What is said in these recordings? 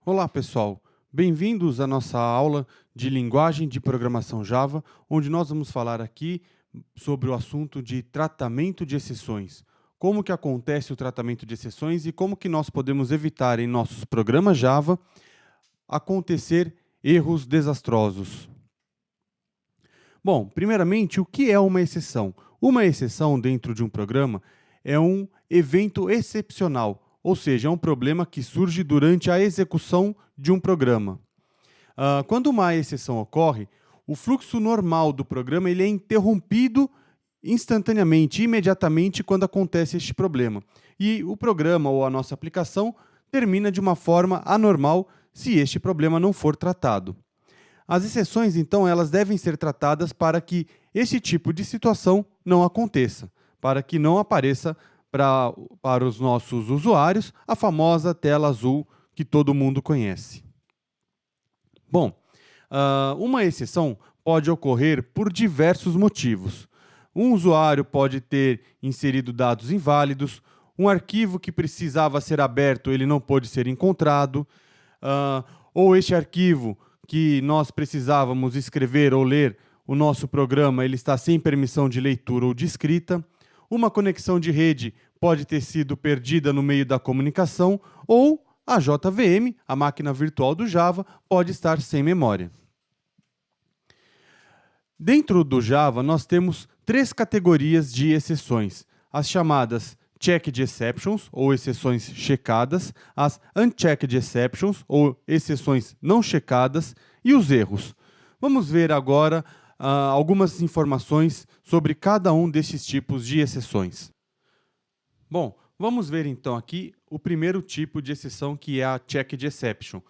Olá, pessoal. Bem-vindos à nossa aula de linguagem de programação Java, onde nós vamos falar aqui sobre o assunto de tratamento de exceções. Como que acontece o tratamento de exceções e como que nós podemos evitar em nossos programas Java acontecer erros desastrosos. Bom, primeiramente, o que é uma exceção? Uma exceção dentro de um programa é um evento excepcional, ou seja, é um problema que surge durante a execução de um programa. Quando uma exceção ocorre, o fluxo normal do programa ele é interrompido instantaneamente, imediatamente, quando acontece este problema. E o programa ou a nossa aplicação termina de uma forma anormal se este problema não for tratado. As exceções, então, elas devem ser tratadas para que esse tipo de situação não aconteça, para que não apareça para os nossos usuários a famosa tela azul que todo mundo conhece. Bom, uma exceção pode ocorrer por diversos motivos. Um usuário pode ter inserido dados inválidos, um arquivo que precisava ser aberto ele não pôde ser encontrado, ou este arquivo que nós precisávamos escrever ou ler o nosso programa ele está sem permissão de leitura ou de escrita, uma conexão de rede pode ter sido perdida no meio da comunicação ou a JVM, a máquina virtual do Java, pode estar sem memória. Dentro do Java, nós temos três categorias de exceções: as chamadas Checked Exceptions, ou exceções checadas, as Unchecked Exceptions, ou exceções não checadas, e os erros. Vamos ver agora algumas informações sobre cada um desses tipos de exceções. Bom, vamos ver então aqui o primeiro tipo de exceção, que é a Checked Exception,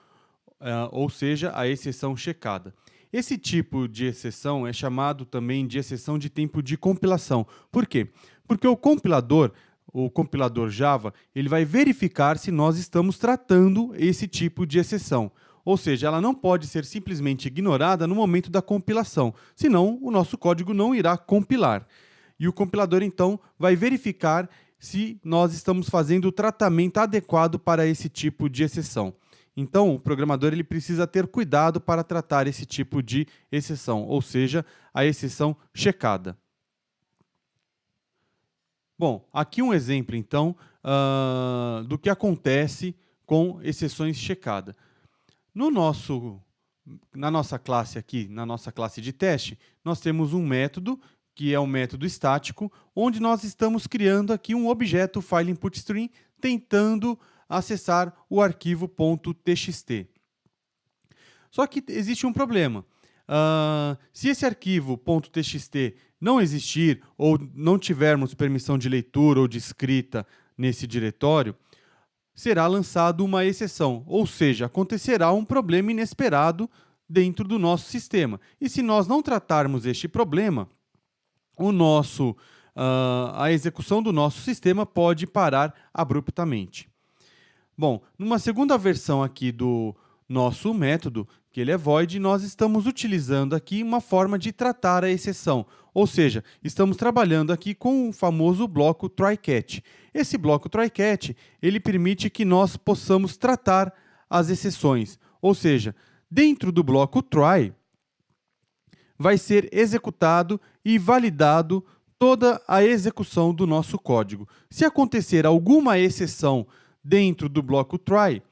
ou seja, a exceção checada. Esse tipo de exceção é chamado também de exceção de tempo de compilação. Por quê? Porque o compilador Java, ele vai verificar se nós estamos tratando esse tipo de exceção. Ou seja, ela não pode ser simplesmente ignorada no momento da compilação, senão o nosso código não irá compilar. E o compilador, então, vai verificar se nós estamos fazendo o tratamento adequado para esse tipo de exceção. Então, o programador ele precisa ter cuidado para tratar esse tipo de exceção, ou seja, a exceção checada. Bom, aqui um exemplo, então, do que acontece com exceções checadas. Na nossa classe aqui, na nossa classe de teste, nós temos um método, que é um método estático, onde nós estamos criando aqui um objeto FileInputStream, tentando acessar o arquivo .txt. Só que existe um problema. Se esse arquivo .txt não existir ou não tivermos permissão de leitura ou de escrita nesse diretório, será lançado uma exceção, ou seja, acontecerá um problema inesperado dentro do nosso sistema. E se nós não tratarmos este problema, a execução do nosso sistema pode parar abruptamente. Bom, numa segunda versão aqui do nosso método, que ele é void, nós estamos utilizando aqui uma forma de tratar a exceção, ou seja, estamos trabalhando aqui com o famoso bloco try-catch. Esse bloco try-catch, ele permite que nós possamos tratar as exceções, ou seja, dentro do bloco try, vai ser executado e validado toda a execução do nosso código. Se acontecer alguma exceção dentro do bloco try,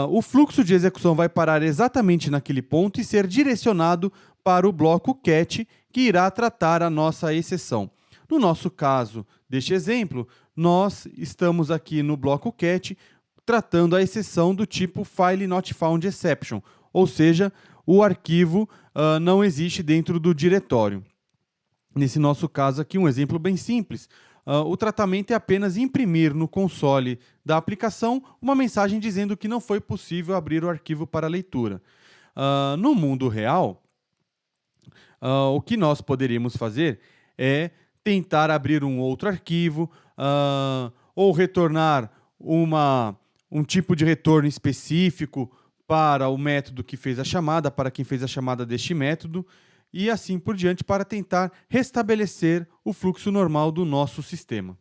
o fluxo de execução vai parar exatamente naquele ponto e ser direcionado para o bloco catch, que irá tratar a nossa exceção. No nosso caso deste exemplo, nós estamos aqui no bloco catch tratando a exceção do tipo FileNotFoundException, ou seja, o arquivo não existe dentro do diretório. Nesse nosso caso aqui, um exemplo bem simples. O tratamento é apenas imprimir no console da aplicação uma mensagem dizendo que não foi possível abrir o arquivo para leitura. No mundo real, o que nós poderíamos fazer é tentar abrir um outro arquivo ou retornar um tipo de retorno específico para o método que fez a chamada, para quem fez a chamada deste método, e assim por diante, para tentar restabelecer o fluxo normal do nosso sistema.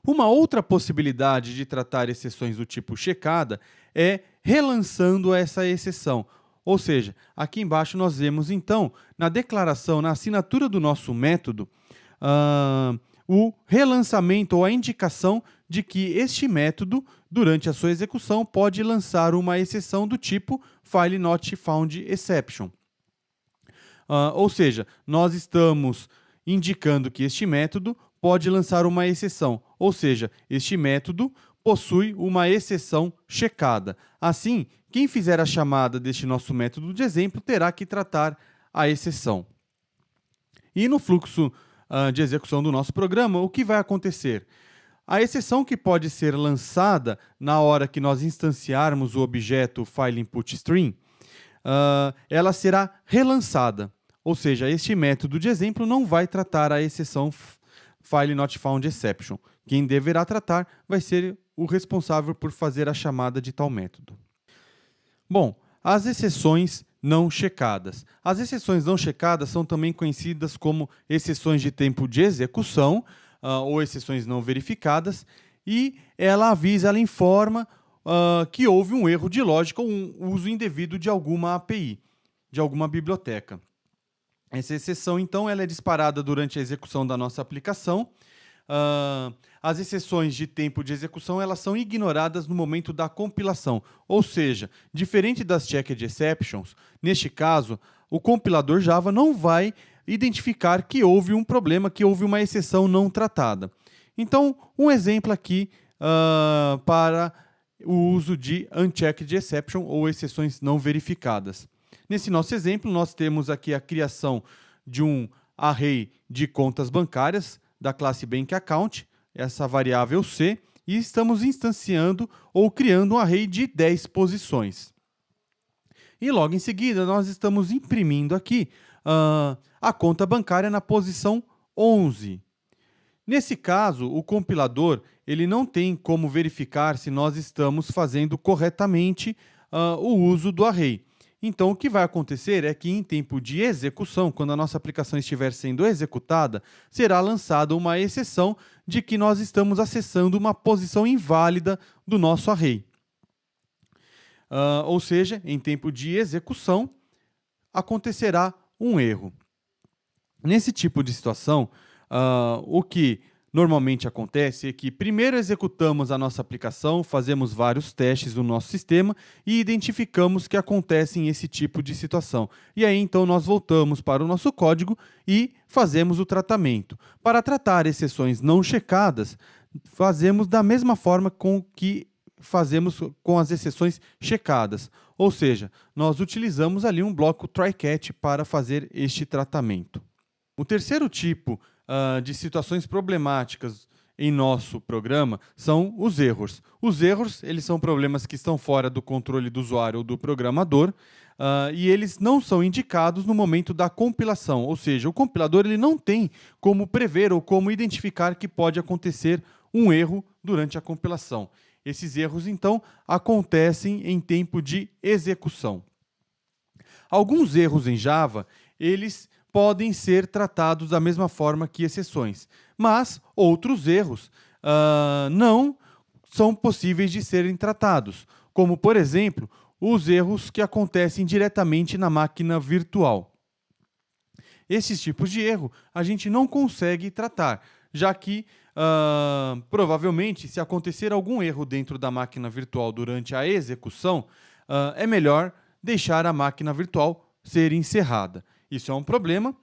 Uma outra possibilidade de tratar exceções do tipo checada é relançando essa exceção. Ou seja, aqui embaixo nós vemos, então, na declaração, na assinatura do nosso método, o relançamento ou a indicação de que este método, durante a sua execução, pode lançar uma exceção do tipo File Not Found Exception. Ou seja, nós estamos indicando que este método pode lançar uma exceção, ou seja, este método possui uma exceção checada. Assim, quem fizer a chamada deste nosso método de exemplo terá que tratar a exceção. E no fluxo de execução do nosso programa, o que vai acontecer? A exceção que pode ser lançada na hora que nós instanciarmos o objeto FileInputStream, ela será relançada. Ou seja, este método de exemplo não vai tratar a exceção FileNotFoundException. Quem deverá tratar vai ser o responsável por fazer a chamada de tal método. Bom, as exceções não checadas. As exceções não checadas são também conhecidas como exceções de tempo de execução ou exceções não verificadas, e ela informa que houve um erro de lógica ou um uso indevido de alguma API, de alguma biblioteca. Essa exceção, então, ela é disparada durante a execução da nossa aplicação. As exceções de tempo de execução elas são ignoradas no momento da compilação, ou seja, diferente das checked exceptions, neste caso, o compilador Java não vai identificar que houve um problema, que houve uma exceção não tratada. Então, um exemplo aqui para o uso de unchecked exception ou exceções não verificadas. Nesse nosso exemplo, nós temos aqui a criação de um array de contas bancárias da classe BankAccount, essa variável C, e estamos instanciando ou criando um array de 10 posições. E logo em seguida, nós estamos imprimindo aqui a conta bancária na posição 11. Nesse caso, o compilador ele não tem como verificar se nós estamos fazendo corretamente o uso do array. Então, o que vai acontecer é que, em tempo de execução, quando a nossa aplicação estiver sendo executada, será lançada uma exceção de que nós estamos acessando uma posição inválida do nosso array. Ou seja, em tempo de execução, acontecerá um erro. Nesse tipo de situação, o que normalmente acontece é que primeiro executamos a nossa aplicação, fazemos vários testes do nosso sistema e identificamos que acontece esse tipo de situação. E aí, então, nós voltamos para o nosso código e fazemos o tratamento. Para tratar exceções não checadas, fazemos da mesma forma com que fazemos com as exceções checadas. Ou seja, nós utilizamos ali um bloco try-catch para fazer este tratamento. O terceiro tipo de situações problemáticas em nosso programa são os erros. Os erros eles são problemas que estão fora do controle do usuário ou do programador e eles não são indicados no momento da compilação, ou seja, o compilador ele não tem como prever ou como identificar que pode acontecer um erro durante a compilação. Esses erros, então, acontecem em tempo de execução. Alguns erros em Java, eles podem ser tratados da mesma forma que exceções, mas outros erros não são possíveis de serem tratados, como, por exemplo, os erros que acontecem diretamente na máquina virtual. Esses tipos de erro a gente não consegue tratar, já que provavelmente, se acontecer algum erro dentro da máquina virtual durante a execução, é melhor deixar a máquina virtual ser encerrada. Isso é um problema,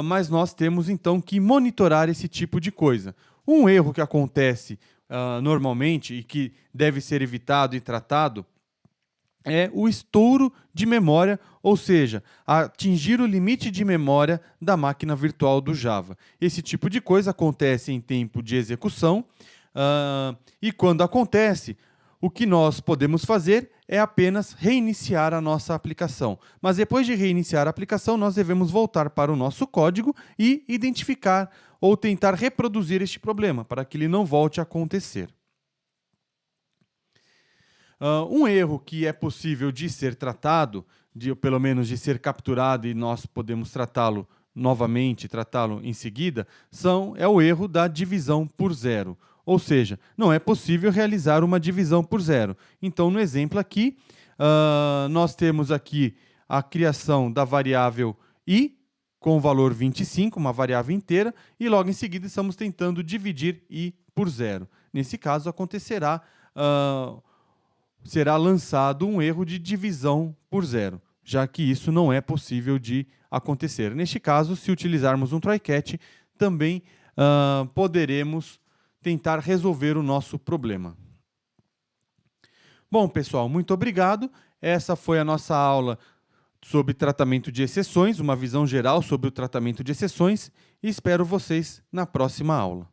mas nós temos então que monitorar esse tipo de coisa. Um erro que acontece normalmente e que deve ser evitado e tratado é o estouro de memória, ou seja, atingir o limite de memória da máquina virtual do Java. Esse tipo de coisa acontece em tempo de execução e quando acontece, o que nós podemos fazer é apenas reiniciar a nossa aplicação. Mas depois de reiniciar a aplicação, nós devemos voltar para o nosso código e identificar ou tentar reproduzir este problema, para que ele não volte a acontecer. Um erro que é possível de ser tratado, pelo menos de ser capturado e nós podemos tratá-lo novamente, tratá-lo em seguida, é o erro da divisão por zero. Ou seja, não é possível realizar uma divisão por zero. Então, no exemplo aqui, nós temos aqui a criação da variável i com o valor 25, uma variável inteira, e logo em seguida estamos tentando dividir i por zero. Nesse caso, será lançado um erro de divisão por zero, já que isso não é possível de acontecer. Neste caso, se utilizarmos um try-catch, também poderemos tentar resolver o nosso problema. Bom, pessoal, muito obrigado. Essa foi a nossa aula sobre tratamento de exceções, uma visão geral sobre o tratamento de exceções, e espero vocês na próxima aula.